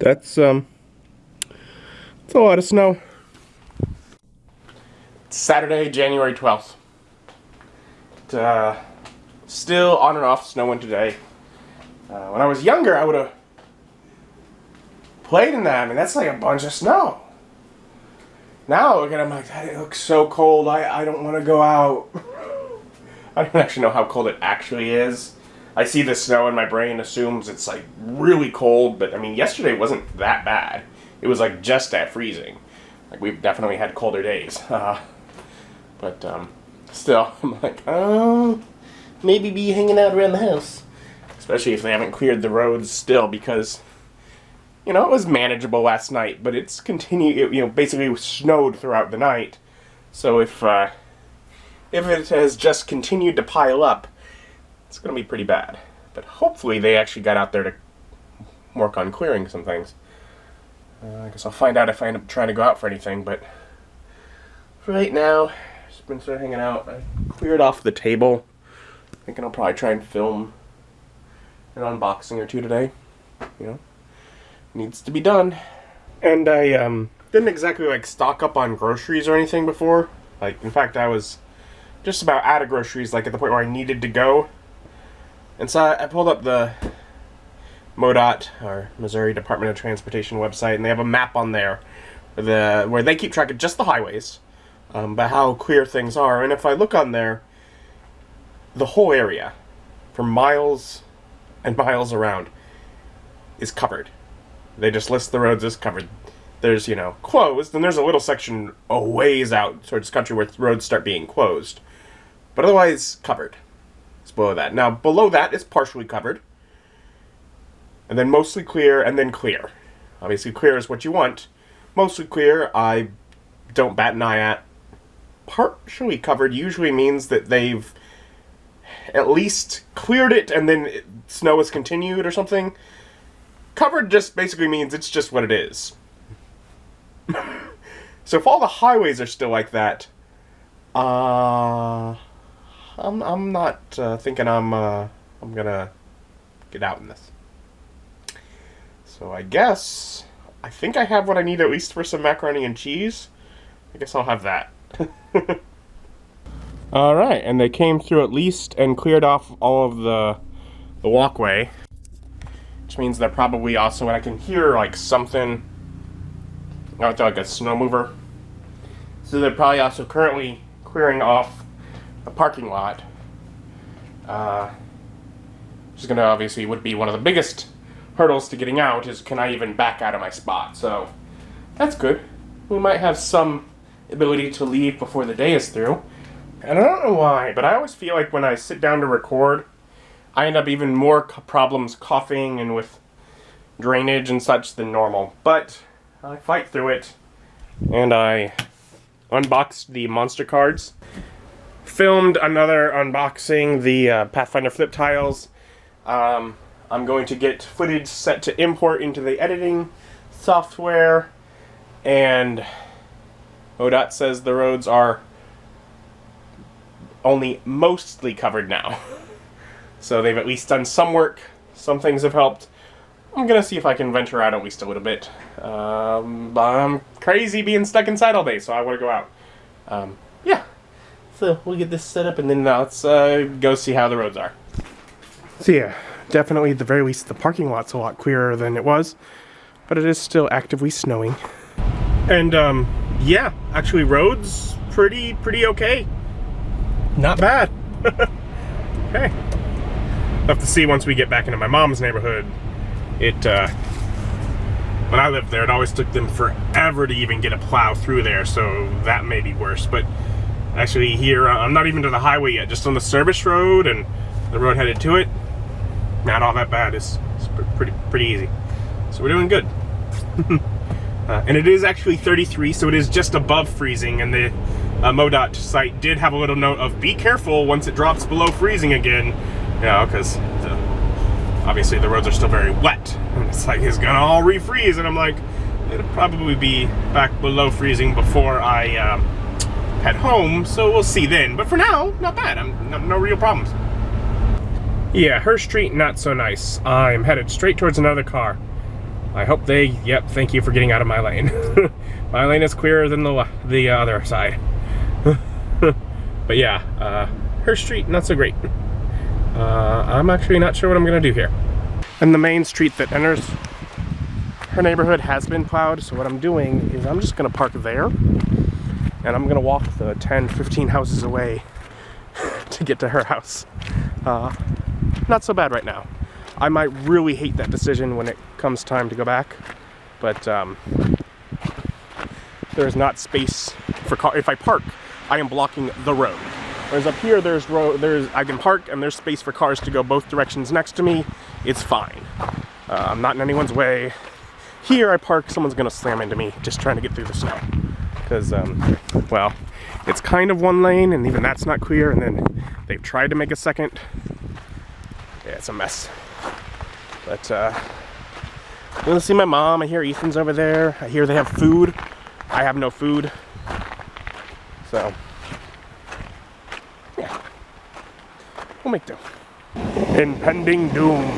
that's a lot of snow. It's Saturday, January 12th. Still on and off snowing today. When I was younger, I would have played in that. I mean, that's like a bunch of snow. Now, look at it, I'm like, it looks so cold, I don't want to go out. I don't actually know how cold it actually is. I see the snow and my brain assumes it's like really cold, but I mean, yesterday wasn't that bad. It was like just at freezing. Like, we've definitely had colder days. But still, I'm like, oh, maybe be hanging out around the house. Especially if they haven't cleared the roads still, because, you know, it was manageable last night, but it's continued, you know, basically snowed throughout the night. So if it has just continued to pile up, it's going to be pretty bad. But hopefully they actually got out there to work on clearing some things. I guess I'll find out if I end up trying to go out for anything, but for right now, just been sort of hanging out. I cleared off the table. Thinking I'll probably try and film an unboxing or two today. You know, needs to be done. And I didn't exactly like stock up on groceries or anything before. Like, in fact, I was just about out of groceries, like at the point where I needed to go. And so I pulled up the MoDOT, or Missouri Department of Transportation website, and they have a map on there where they keep track of just the highways, but how clear things are. And if I look on there, the whole area, for miles and miles around, is covered. They just list the roads as covered. There's, you know, closed, and there's a little section a ways out towards the country where roads start being closed. But otherwise, covered. It's below that. Now, below that is partially covered. And then mostly clear, and then clear. Obviously, clear is what you want. Mostly clear, I don't bat an eye at. Partially covered usually means that they've at least cleared it, and then snow has continued or something. Covered just basically means it's just what it is. So if all the highways are still like that, I'm not thinking I'm gonna get out in this. So I think I have what I need at least for some macaroni and cheese. I guess I'll have that. Alright, and they came through at least and cleared off all of the walkway. Which means they're probably also, and I can hear like something, like a snow mover. So they're probably also currently clearing off the parking lot. Which is going to obviously would be one of the biggest hurdles to getting out, is can I even back out of my spot. So that's good. We might have some ability to leave before the day is through. And I don't know why, but I always feel like when I sit down to record, I end up even more problems coughing and with drainage and such than normal. But I fight through it, and I unboxed the monster cards. Filmed another unboxing, the Pathfinder flip tiles. I'm going to get footage set to import into the editing software, and MoDOT says the roads are only mostly covered now. So they've at least done some work. Some things have helped. I'm going to see if I can venture out at least a little bit. I'm crazy being stuck inside all day, so I want to go out. Yeah. So we'll get this set up, and then let's go see how the roads are. So yeah, definitely at the very least the parking lot's a lot clearer than it was, but it is still actively snowing. And yeah, actually roads pretty okay. Not bad. Okay. We'll have to see once we get back into my mom's neighborhood. When I lived there, it always took them forever to even get a plow through there, so that may be worse. But actually here, I'm not even to the highway yet, just on the service road and the road headed to it. Not all that bad. It's pretty easy. So we're doing good. And it is actually 33, so it is just above freezing, and the MoDOT site did have a little note of be careful once it drops below freezing again. You know, because obviously the roads are still very wet, and it's like it's gonna all refreeze, and I'm like, it'll probably be back below freezing before I head home, so we'll see then. But for now, not bad. No real problems. Yeah, her street not so nice. I'm headed straight towards another car. I hope they, yep, thank you for getting out of my lane. My lane is clearer than the other side. But yeah, her street, not so great. I'm actually not sure what I'm gonna do here. And the main street that enters her neighborhood has been plowed, so what I'm doing is I'm just gonna park there, and I'm gonna walk the 10, 15 houses away to get to her house. Not so bad right now. I might really hate that decision when it comes time to go back, but there's not space for car. If I park, I am blocking the road. Whereas up here, I can park and there's space for cars to go both directions next to me. It's fine. I'm not in anyone's way. Here I park, someone's gonna slam into me just trying to get through the snow. Because, well, it's kind of one lane and even that's not clear, and then they've tried to make a second. Yeah, it's a mess. But, I'm gonna see my mom. I hear Ethan's over there. I hear they have food. I have no food. So, yeah. We'll make do. Impending doom.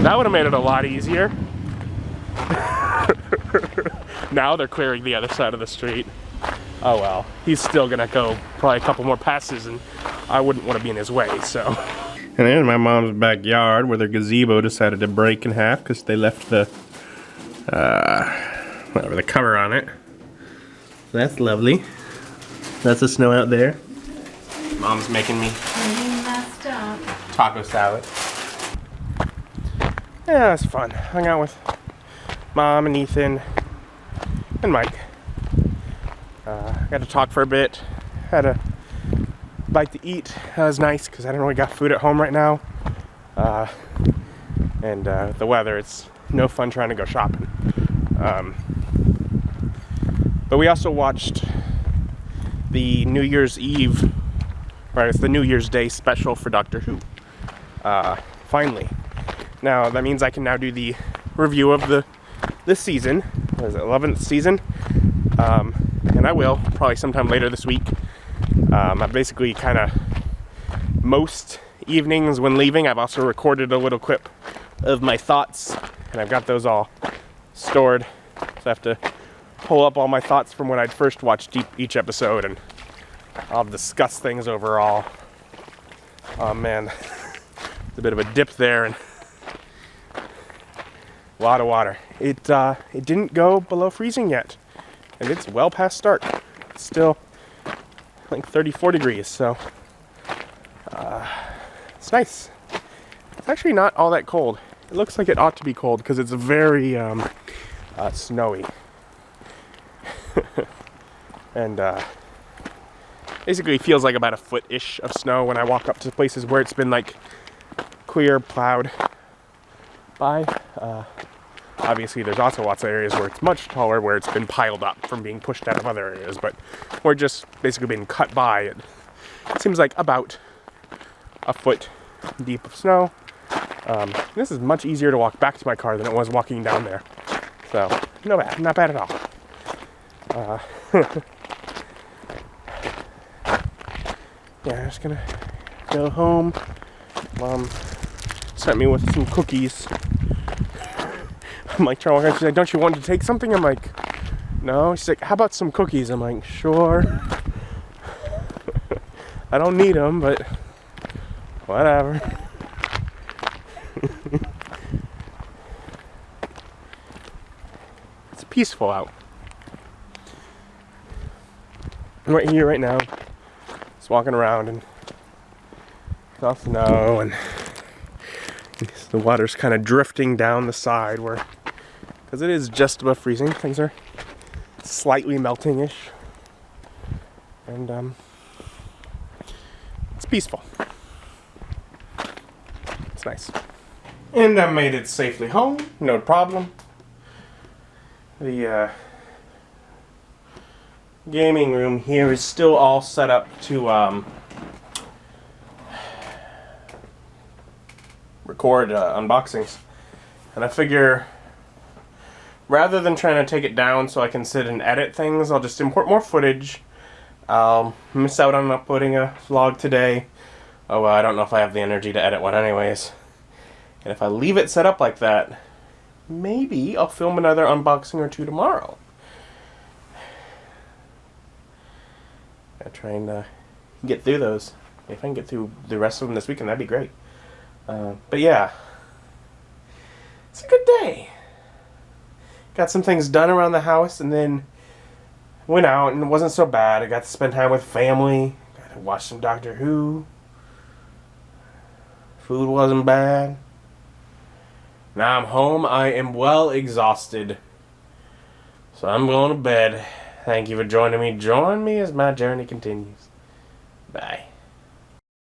That would have made it a lot easier. Now they're clearing the other side of the street. Oh well, he's still gonna go probably a couple more passes and I wouldn't want to be in his way, so. And there's my mom's backyard where their gazebo decided to break in half because they left the, whatever, the cover on it. So that's lovely. That's the snow out there. Mom's making me taco salad. Yeah, it's fun. Hung out with Mom and Ethan and Mike. Got to talk for a bit. Had a bite to eat. That was nice because I don't really got food at home right now. And the weather, it's no fun trying to go shopping. But we also watched the New Year's Eve, right? It's the New Year's Day special for Doctor Who. Finally. Now that means I can now do the review of this season. What is it, 11th season? And I will probably sometime later this week. I basically kind of most evenings when leaving, I've also recorded a little clip of my thoughts, and I've got those all stored. So I have to pull up all my thoughts from when I'd first watched each episode, and I'll discuss things overall. Oh man, it's a bit of a dip there, and a lot of water. It didn't go below freezing yet, and it's well past start. It's still like 34 degrees, so it's nice. It's actually not all that cold. It looks like it ought to be cold because it's very snowy. And basically feels like about a foot-ish of snow when I walk up to places where it's been like clear, plowed by. Obviously there's also lots of areas where it's much taller, where it's been piled up from being pushed out of other areas, but we're just basically being cut by. It seems like about a foot deep of snow. This is much easier to walk back to my car than it was walking down there. So, not bad at all. Yeah, I'm just gonna go home. Mom sent me with some cookies. I'm like, Charles, she's like, don't you want to take something? I'm like, no. She's like, how about some cookies? I'm like, sure. I don't need them, but whatever. It's peaceful out. I'm right here right now, just walking around, and it's all snow, and the water's kind of drifting down the side where, because it is just above freezing, things are slightly melting-ish, and it's peaceful. It's nice. And I made it safely home, no problem. The gaming room here is still all set up to record unboxings, and I figure rather than trying to take it down so I can sit and edit things, I'll just import more footage, I'll miss out on uploading a vlog today. Oh well, I don't know if I have the energy to edit one anyways. And if I leave it set up like that, maybe I'll film another unboxing or two tomorrow. I'm trying to get through those. If I can get through the rest of them this weekend, that'd be great. But yeah, it's a good day. Got some things done around the house, and then went out, and it wasn't so bad. I got to spend time with family. Got to watch some Doctor Who. Food wasn't bad. Now I'm home. I am well exhausted. So I'm going to bed. Thank you for joining me. Join me as my journey continues. Bye.